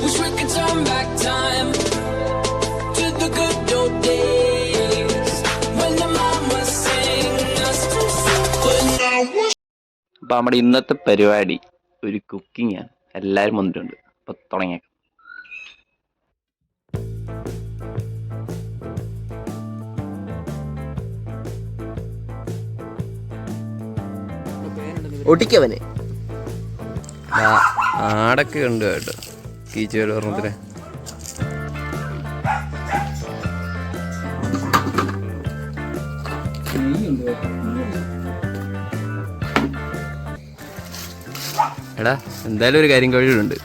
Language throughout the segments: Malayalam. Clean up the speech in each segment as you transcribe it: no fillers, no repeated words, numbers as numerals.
Wish we could turn back time to the good old days when the mama sang us to sleep. But now അപ്പം നമ്മുടെ ഇന്നത്തെ പരിപാടി ഒരു കുക്കിംഗ് ആണ്. എല്ലാവരും വന്നിട്ടുണ്ട്. അപ്പം തുടങ്ങിയേക്കാം. ഒട്ടിക്കവനെ ആടൊക്കെ ഉണ്ട് കേട്ടോ കീച്ചുകൾ ഓർമ്മത്തിന്. എടാ എന്തായാലും ഒരു കാര്യം കഴിവുണ്ട്,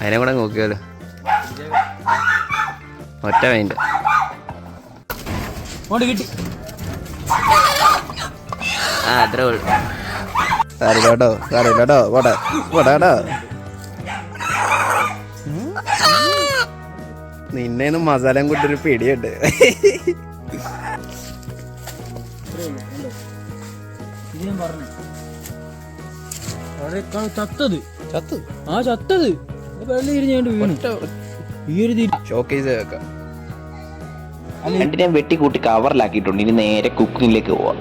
അതിനെ കൂടെ നോക്കിയാലോ. ഒറ്റ മൈൻഡ് കിട്ടി. ആ അത്ര ഉള്ളു. കേട്ടോ പോട്ടെ പോട്ടെ കേട്ടോ. നിന്നേന്ന് മസാലയും കൂട്ടൊരു പിടിയുണ്ട്. ചത്തത് ആ ചത്തത് വെള്ളം ഇരിഞ്ഞോണ്ട് വീണു. ഈ ഒരു ഷോക്കേസ് വെക്കാം. രണ്ടിനെ വെട്ടിക്കൂട്ടി കവറിലാക്കിയിട്ടുണ്ട്. ഇനി നേരെ കുക്കിങ്ങിലേക്ക് പോവാം.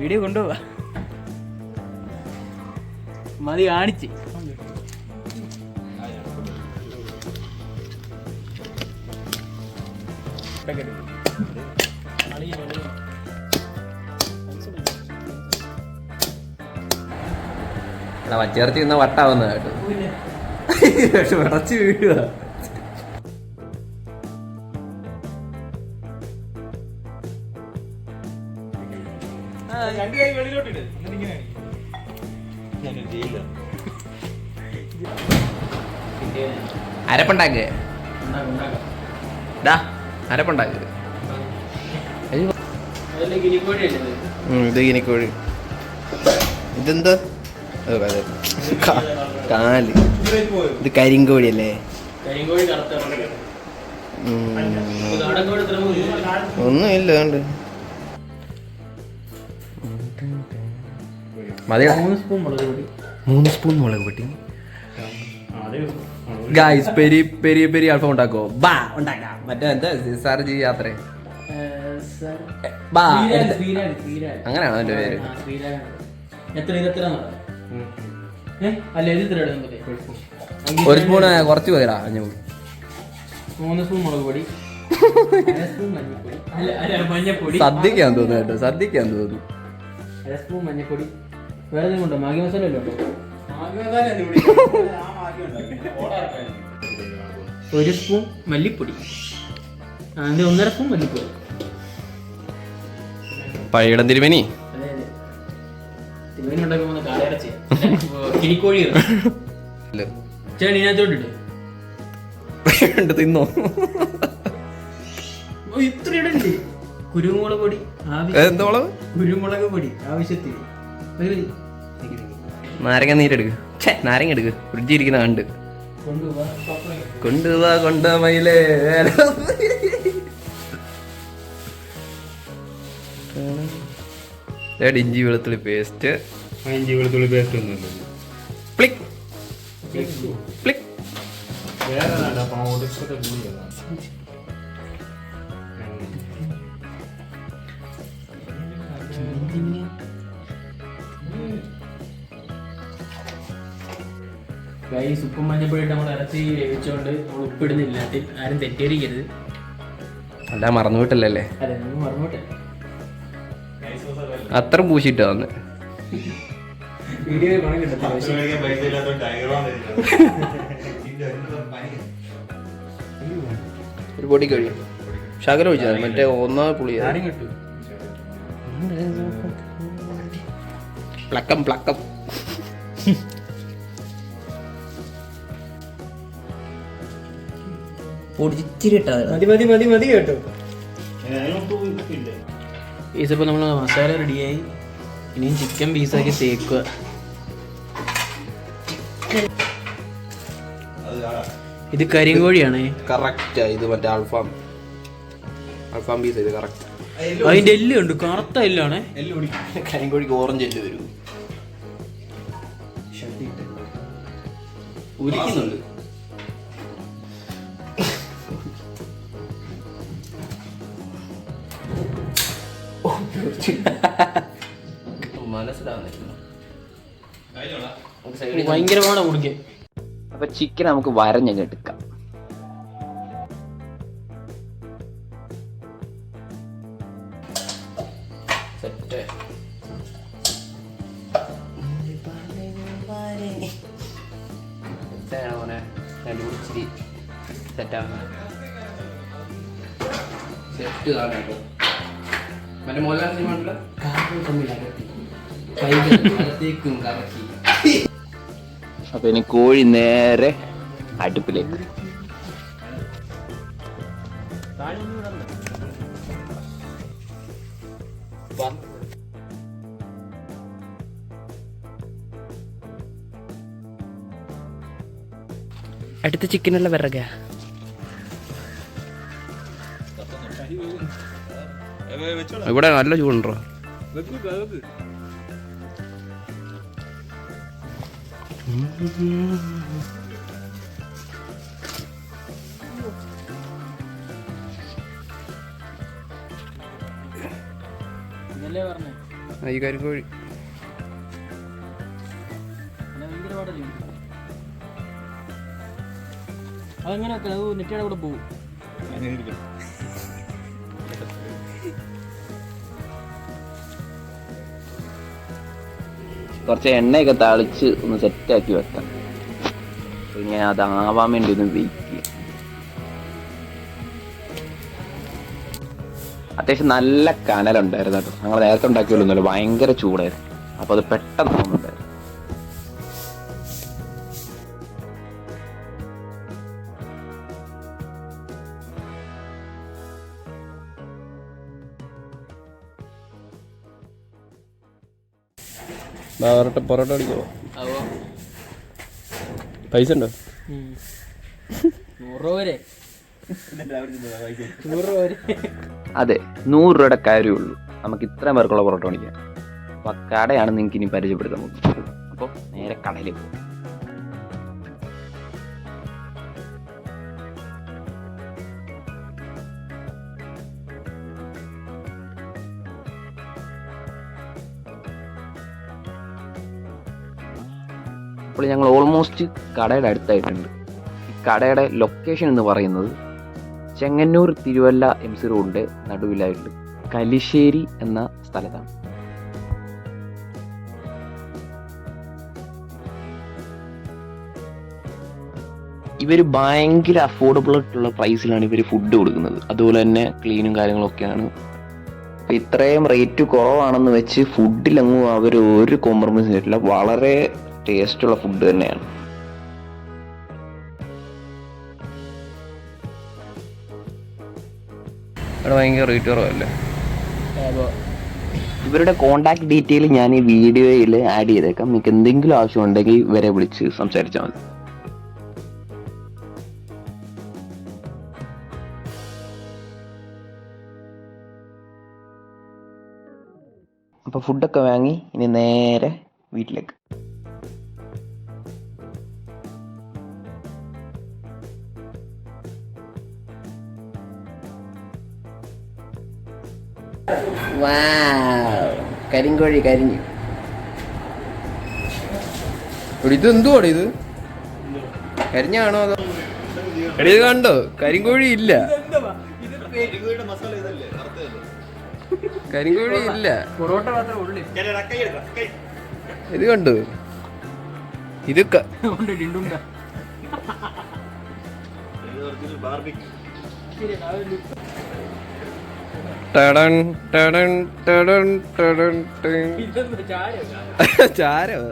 വീഡിയോ കൊണ്ടുപോവാ മതി കാണിച്ച്. വച്ചേർത്തി നിന്ന വട്ടാവുന്ന കേട്ടോ. പക്ഷെ വിടച്ച് വീഴുക. അരപ്പുണ്ടാക്ക് അരപ്പുണ്ടാക്ക്. ഇത് ഗിനിക്കോഴി. ഇതെന്താ കാല്? ഇത് കരിങ്കോഴി അല്ലേ? ഒന്നുമില്ല കണ്ട്. മതിയാ. 3 സ്പൂൺ മുളക് പൊടി. ഗായ്സ് പെരി പെരി പെരി അൽഫം ഉണ്ടാക്കോ? ബാ ഉണ്ടാക്കാം. മറ്റേ എന്താ സാർജി യാത്ര അങ്ങനെയാണോ എന്റെ പേര്? ഒരു സ്പൂണ് കുറച്ച് പോയടാ. 3 സ്പൂൺ മുളക് പൊടി, മഞ്ഞപ്പൊടി. സദ്യക്കാൻ തോന്നുന്നു കേട്ടോ, സദ്യക്കാൻ തോന്നുന്നു. 1 സ്പൂൺ മഞ്ഞപ്പൊടി. വേറെ എന്തെങ്കിലും ഉണ്ടോ? മാഗി മസാല അല്ലോ ഉണ്ടോ? 1 സ്പൂൺ മല്ലിപ്പൊടി. 1.5 സ്പൂൺ മല്ലിപ്പൊടി. പഴയിടം തിരുമേനി തിരുമേനി ഉണ്ടാക്കുമ്പോൾ കാലയിറച്ചി കിനിക്കോഴി ചേട്ടൻ ഇതിനകത്തോട്ടിട്ട് തിന്നോ? ഇത്ര ഇടണ്ടേ? കുരുമുളക് പൊടി കുരുമുളക് പൊടി ആവശ്യത്തിന്. നാരങ്ങ നീരെടുക്ക്. നാരങ്ങ എടുക്ക്. ഫ്രിഡ്ജിൽ ഇരിക്കുന്ന കണ്ട് കൊണ്ടുപോവാ കൊണ്ടുപോയില്ലേ. ഇഞ്ചി വെളുത്തുള്ളി പേസ്റ്റ്. ഒന്നുമില്ല. Plica plica. ഉപ്പും മഞ്ഞപ്പൊടിയിട്ട് നമ്മൾ ഇറച്ചി വേവിച്ചോണ്ട് നമ്മൾ ഉപ്പിടുന്നില്ല. ആരും തെറ്റിദ്ധരിക്കരുത്. അല്ല മറന്നുവിട്ടല്ലേ? അതെ, നമ്മൾ മറന്നുവിട്ടല്ലേ. അത്ര പൂശിട്ടാ വന്ന് വീഡിയോ പണം കിട്ടത്തില്ല. ഒരു പൊടി കഴിയും. ശകലം ഒഴിച്ചാൽ മറ്റേ ഒന്നാമത് പുളി കിട്ടും. പ്ലക്കം പ്ലക്കം. പൊടിച്ചിരി ഇട്ടാ മതി മതി മതി കേട്ടോ. പീസിപ്പോൾ നമ്മൾ മസാല റെഡിയായി. ഇനിയും ചിക്കൻ പീസാക്കി തേക്കുക. ഇത് കരിങ്കോഴിയാണ്. കറക്റ്റ്. ഇത് മറ്റേ അൽഫാം പീസ്. ഇത് കറക്റ്റ്. അതിന്റെ എല്ല് ഉണ്ട്, കറുത്ത എല്ലാണ്. കരിങ്കോഴിക്ക് ഓറഞ്ച് എല്ല് വരും. ഉരിക്കുന്നുണ്ട്. മനസ്സിലാവുന്നില്ല. ഭയങ്കരമാണ് കുടിക്കാൻ. അപ്പൊ ചിക്കൻ നമുക്ക് വരഞ്ഞങ്ങ് എടുക്കാം. സെറ്റ്. സെറ്റ് ആണ് കേട്ടോ. മറ്റേ മോഹൻലാൽ സിനിമ ഉണ്ടല്ലോ, കാറുകൾ തമ്മിൽ അകത്തി കൈകൾ അകത്തേക്കും കറക്കി. അപ്പൊ ഇനി കോഴി നേരെ അടുപ്പിലേക്ക്. അടുത്ത ചിക്കനുള്ള വിറക. ഇവിടെ നല്ല ചൂടുണ്ടോ? ഈ കരിക്കോഴി അതെങ്ങനെ നെറ്റിയുടെ കൂടെ പോകും. കുറച്ച് എണ്ണയൊക്കെ തളിച്ച് ഒന്ന് സെറ്റാക്കി വെക്കാം. ഇനി അതാവാൻ വേണ്ടി ഒന്ന് വെയിറ്റ് ചെയ്യാം. അത്യാവശ്യം നല്ല കനലുണ്ടായിരുന്നു കേട്ടോ. ഞങ്ങൾ നേരത്തെ ഉണ്ടാക്കിയൊന്നുമില്ല, ഭയങ്കര ചൂടായിരുന്നു. അപ്പോൾ അത് പെട്ടെന്ന് ആവുന്നുണ്ടായിരുന്നു. പൊറോട്ട അടിക്കോ? പൈസ ഉണ്ടോ? 100 രൂപ വരെ. അതെ, 100 രൂപയുടെ കാര്യമുള്ളൂ നമുക്ക് ഇത്രയും പേർക്കുള്ള പൊറോട്ട മേടിക്കാം. അപ്പോൾ കടയാണ് നിങ്ങൾക്ക് ഇനി പരിചയപ്പെടുത്താൻ പോകുന്നത്. അപ്പോൾ നേരെ കടയിൽ പോകും. അപ്പോൾ ഞങ്ങൾ ഓൾമോസ്റ്റ് കടയുടെ അടുത്തായിട്ടുണ്ട്. ഈ കടയുടെ ലൊക്കേഷൻ എന്ന് പറയുന്നത് ചെങ്ങന്നൂർ തിരുവല്ല MC റോഡിൻ്റെ നടുവിലായിട്ട് കലിശ്ശേരി എന്ന സ്ഥലത്താണ്. ഇവർ ഭയങ്കര അഫോർഡബിൾ ആയിട്ടുള്ള പ്രൈസിലാണ് ഇവർ ഫുഡ് കൊടുക്കുന്നത്. അതുപോലെ തന്നെ ക്ലീനും കാര്യങ്ങളൊക്കെയാണ്. അപ്പോൾ ഇത്രയും റേറ്റ് കുറവാണെന്ന് വെച്ച് ഫുഡിലങ്ങും അവർ ഒരു കോംപ്രമൈസ് ചെയ്തിട്ടില്ല. വളരെ ടേസ്റ്റുള്ള ഫുഡ് തന്നെയാണ്. അവിടെ ഭയങ്കര റേറ്റ് കുറവല്ലേ? ഇവരുടെ കോണ്ടാക്ട് ഡീറ്റെയിൽ ഞാൻ ഈ വീഡിയോയിൽ ആഡ് ചെയ്തേക്കാം. നിങ്ങൾക്ക് എന്തെങ്കിലും ആവശ്യമുണ്ടെങ്കിൽ ഇവരെ വിളിച്ച് സംസാരിച്ചാൽ മതി. അപ്പോൾ ഫുഡൊക്കെ വാങ്ങി ഇനി നേരെ വീട്ടിലേക്ക്. കരിങ്കോഴി കരിഞ്ഞു. ഇത് എന്തുവാണ് ഇത്? കരിഞ്ഞാണോ അതോ? ഇത് കണ്ടോ, കരിങ്കോഴി ഇല്ല. കരിങ്കോഴി ഇല്ല. ഇത് കണ്ടു. ഇത് ചാരോ?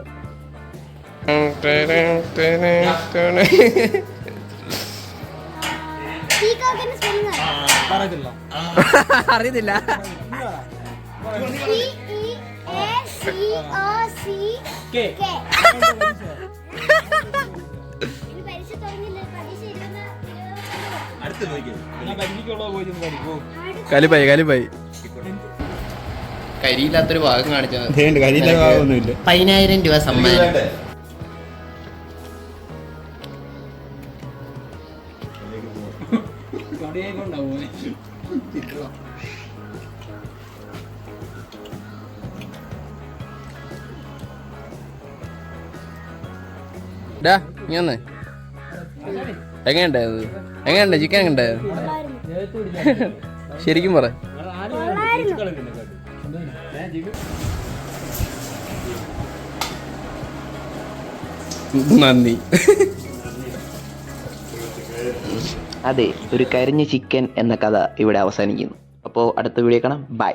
അറിയത്തില്ല. കലിപ്പായി കരിയില്ലാത്തൊരു ഭാഗം കാണിച്ചാൽ 10,000 രൂപ സമ്മാനം. ഡാ നീ വന്നേ. എങ്ങനെയുണ്ടായത്? എങ്ങനെയുണ്ട് ചിക്കൻ? എങ്ങനെയുണ്ടായത്? ശരിക്കും പറ. നന്ദി. അതെ, ഒരു കരിഞ്ഞ ചിക്കൻ എന്ന കഥ ഇവിടെ അവസാനിക്കുന്നു. അപ്പോൾ അടുത്ത വീഡിയോ കാണാം. ബൈ.